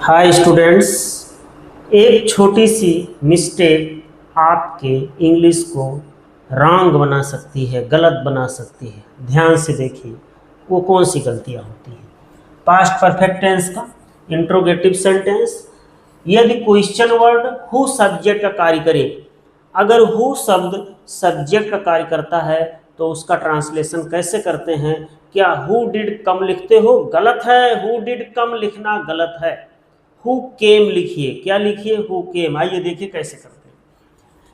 Hi students, एक छोटी सी mistake आपके इंग्लिश को रॉन्ग बना सकती है, गलत बना सकती है। ध्यान से देखिए वो कौन सी गलतियां होती हैं। पास्ट परफेक्ट टेंस का इंट्रोगेटिव सेंटेंस, यदि क्वेश्चन वर्ड हु सब्जेक्ट का कार्य करे, अगर हु शब्द सब्जेक्ट का कार्य करता है तो उसका ट्रांसलेशन कैसे करते हैं। क्या हु डिड कम लिखते हो? गलत है, हु डिड कम लिखना गलत है। हु केम लिखिए। क्या लिखिए? Who came. आइए देखिए कैसे करते हैं।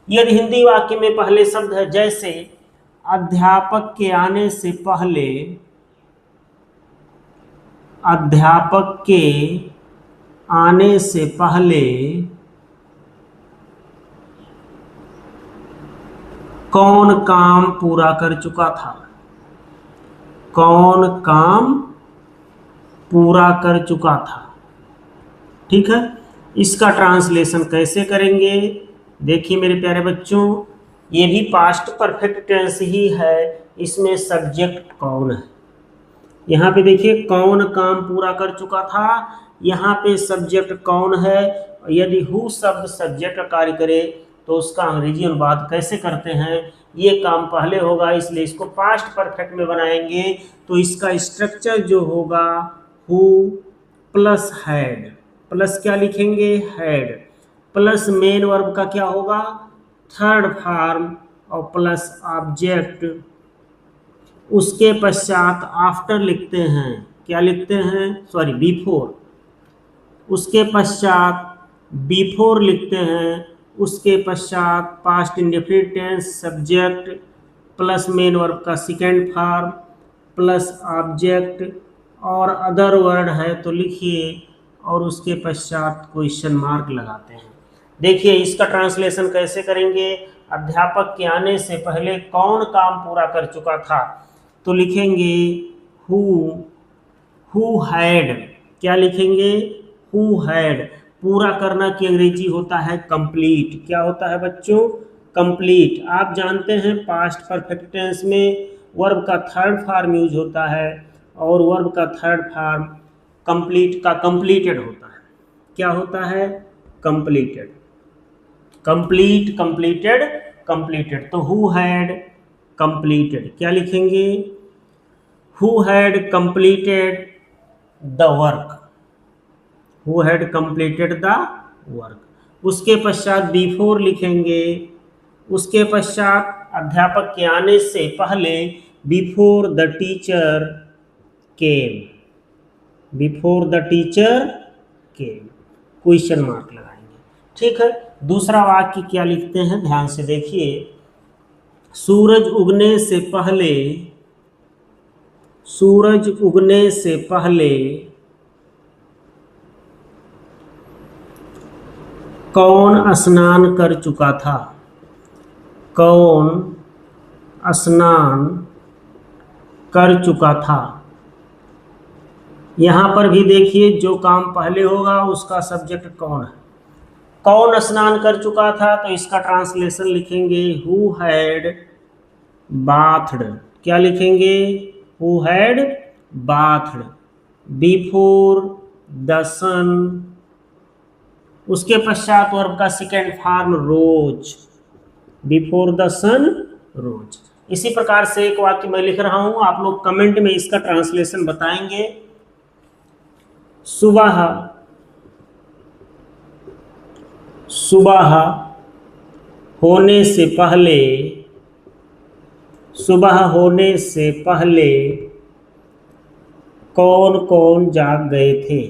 यदि हिंदी वाक्य में पहले शब्द है, जैसे अध्यापक के आने से पहले, अध्यापक के आने से पहले कौन काम पूरा कर चुका था? कौन काम पूरा कर चुका था? ठीक है, इसका ट्रांसलेशन कैसे करेंगे? देखिए मेरे प्यारे बच्चों, ये भी पास्ट परफेक्ट टेंस ही है। इसमें सब्जेक्ट कौन है। यहाँ पे देखिए कौन काम पूरा कर चुका था, यहाँ पे सब्जेक्ट कौन है। यदि हु शब्द सब्जेक्ट का कार्य करे तो उसका अंग्रेजी अनुवाद कैसे करते हैं। ये काम पहले होगा, इसलिए इसको पास्ट परफेक्ट में बनाएंगे। तो इसका स्ट्रक्चर जो होगा, हु प्लस हैड, प्लस क्या लिखेंगे? हैड, प्लस मेन वर्ब का क्या होगा? थर्ड फॉर्म, और प्लस ऑब्जेक्ट। उसके पश्चात आफ्टर लिखते हैं। क्या लिखते हैं? Sorry, before. उसके पश्चात बिफोर लिखते हैं। उसके पश्चात past indefinite tense subject plus main verb का सेकेंड फॉर्म प्लस ऑब्जेक्ट, और अदर वर्ड है तो लिखिए, और उसके पश्चात क्वेश्चन मार्क लगाते हैं। देखिए इसका ट्रांसलेशन कैसे करेंगे। अध्यापक के आने से पहले कौन काम पूरा कर चुका था, तो लिखेंगे हु, हु हैड। क्या लिखेंगे? Who had. पूरा करना की अंग्रेजी होता है कंप्लीट। क्या होता है बच्चों? कंप्लीट। आप जानते हैं पास्ट परफेक्ट टेंस में वर्ब का थर्ड फॉर्म यूज होता है, और वर्ब का थर्ड फॉर्म कंप्लीट का कंप्लीटेड होता है। क्या होता है? कंप्लीटेड। Complete, completed, completed. तो हु हैड कंप्लीटेड, क्या लिखेंगे? Who had completed the work. Who had completed the work. उसके पश्चात बिफोर लिखेंगे। उसके पश्चात अध्यापक के आने से पहले before the teacher came, before the teacher came, question mark लगाएंगे। ठीक है, दूसरा वाक्य क्या लिखते हैं, ध्यान से देखिए। सूरज उगने से पहले, सूरज उगने से पहले कौन स्नान कर चुका था? कौन स्नान कर चुका था? यहां पर भी देखिए जो काम पहले होगा उसका सब्जेक्ट कौन है। कौन स्नान कर चुका था, तो इसका ट्रांसलेशन लिखेंगे हु हैड बाथड। क्या लिखेंगे? Who had bathed before the sun. उसके पश्चात वर्ब का second form rose, before the sun rose. इसी प्रकार से एक वाक्य मैं लिख रहा हूं, आप लोग कमेंट में इसका ट्रांसलेशन बताएंगे। सुबह, सुबह होने से पहले, सुबह होने से पहले कौन कौन जाग गए थे?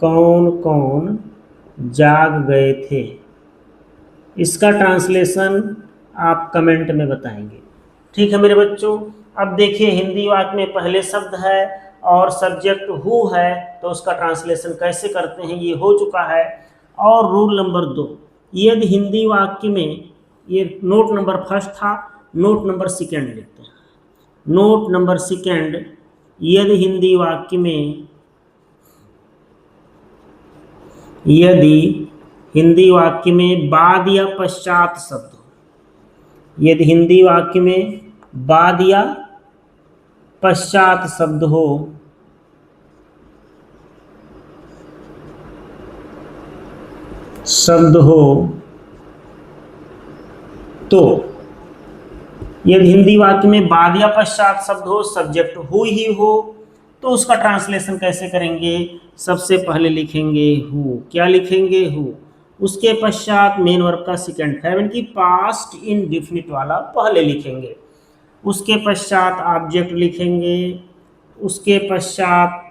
कौन कौन जाग गए थे? इसका ट्रांसलेशन आप कमेंट में बताएंगे। ठीक है मेरे बच्चों, अब देखिए हिंदी वाक्य में पहले शब्द है और सब्जेक्ट हु है, तो उसका ट्रांसलेशन कैसे करते हैं ये हो चुका है। और रूल नंबर 2, यदि हिंदी वाक्य में, ये नोट नंबर फर्स्ट था, नोट नंबर सेकेंड लिखते हैं। नोट नंबर सेकेंड, यदि हिंदी वाक्य में, यदि हिंदी वाक्य में बाद या पश्चात शब्द हो, यदि हिंदी वाक्य में बाद या पश्चात शब्द हो, शब्द हो तो, यदि हिंदी वाक्य में बाद या पश्चात शब्द हो, सब्जेक्ट हु ही हो, तो उसका ट्रांसलेशन कैसे करेंगे? सबसे पहले लिखेंगे हु। क्या लिखेंगे? हु। उसके पश्चात मेन वर्ब का सेकंड फॉर्म की पास्ट इंडेफिनिट वाला पहले लिखेंगे। उसके पश्चात ऑब्जेक्ट लिखेंगे। उसके पश्चात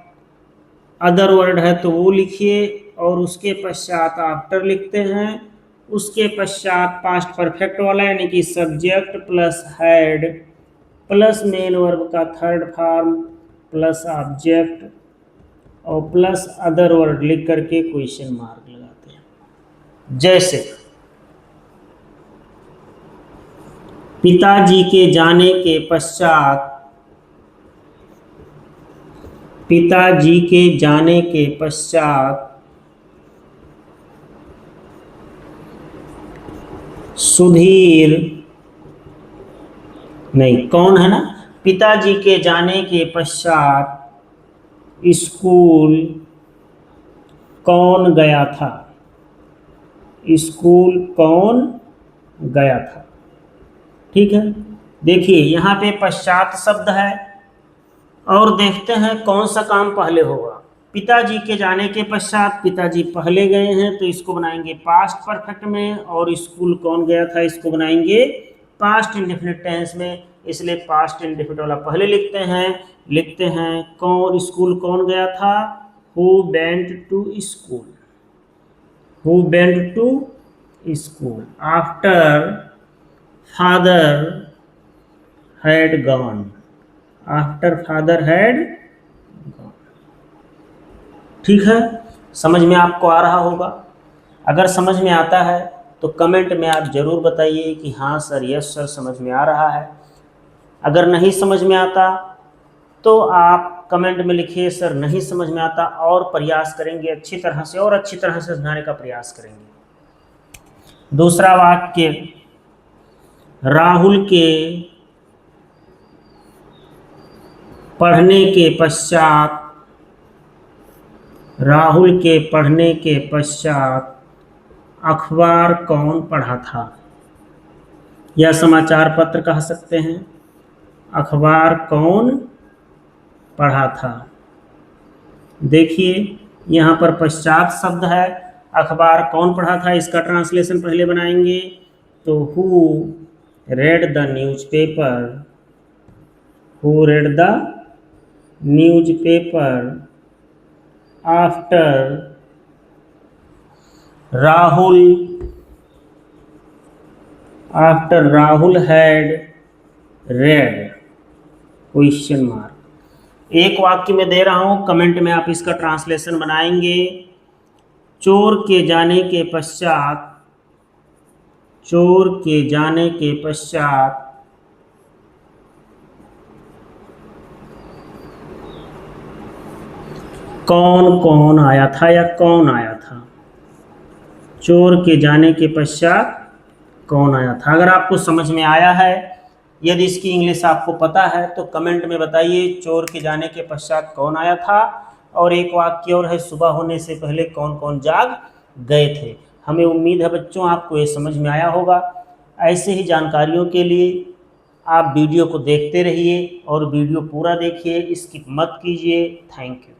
अदर वर्ड है तो वो लिखिए, और उसके पश्चात आफ्टर लिखते हैं। उसके पश्चात पास्ट परफेक्ट वाला यानी कि subject plus had plus main verb का थर्ड फॉर्म प्लस ऑब्जेक्ट और प्लस अदर वर्ड लिख करके क्वेश्चन मार्क लगाते हैं। जैसे पिताजी के जाने के पश्चात, पिताजी के जाने के पश्चात सुधीर, नहीं कौन है ना, पिताजी के जाने के पश्चात स्कूल कौन गया था? स्कूल कौन गया था? ठीक है। देखिए यहाँ पे पश्चात शब्द है और देखते हैं कौन सा काम पहले होगा। पिताजी के जाने के पश्चात पिताजी पहले गए हैं तो इसको बनाएंगे पास्ट परफेक्ट में, और स्कूल कौन गया था इसको बनाएंगे पास्ट इंडेफिनिट टेंस में। इसलिए पास्ट इंडेफिनिट वाला पहले लिखते हैं कौन, स्कूल कौन गया था? Who went to school, who went to school after father had gone, after father had gone. ठीक है, समझ में आपको आ रहा होगा। अगर समझ में आता है तो कमेंट में आप जरूर बताइए कि हाँ सर, यस सर, समझ में आ रहा है। अगर नहीं समझ में आता तो आप कमेंट में लिखिए सर नहीं समझ में आता, और प्रयास करेंगे अच्छी तरह से, और अच्छी तरह से समझाने का प्रयास करेंगे। दूसरा वाक्य, राहुल के पढ़ने के पश्चात, राहुल के पढ़ने के पश्चात अखबार कौन पढ़ा था? या समाचार पत्र कह सकते हैं। अखबार कौन पढ़ा था? देखिए यहाँ पर पश्चात शब्द है, अखबार कौन पढ़ा था, इसका ट्रांसलेशन पहले बनाएंगे तो who read the newspaper, who read the newspaper after Rahul, after Rahul had read question mark. एक वाक्य में दे रहा हूं, कमेंट में आप इसका ट्रांसलेशन बनाएंगे। चोर के जाने के पश्चात, चोर के जाने के पश्चात कौन कौन आया था या कौन आया था? चोर के जाने के पश्चात कौन आया था? अगर आपको समझ में आया है, यदि इसकी इंग्लिश आपको पता है तो कमेंट में बताइए चोर के जाने के पश्चात कौन आया था। और एक वाक्य और है, सुबह होने से पहले कौन कौन जाग गए थे। हमें उम्मीद है बच्चों आपको ये समझ में आया होगा। ऐसे ही जानकारियों के लिए आप वीडियो को देखते रहिए और वीडियो पूरा देखिए, स्किप मत कीजिए। Thank you.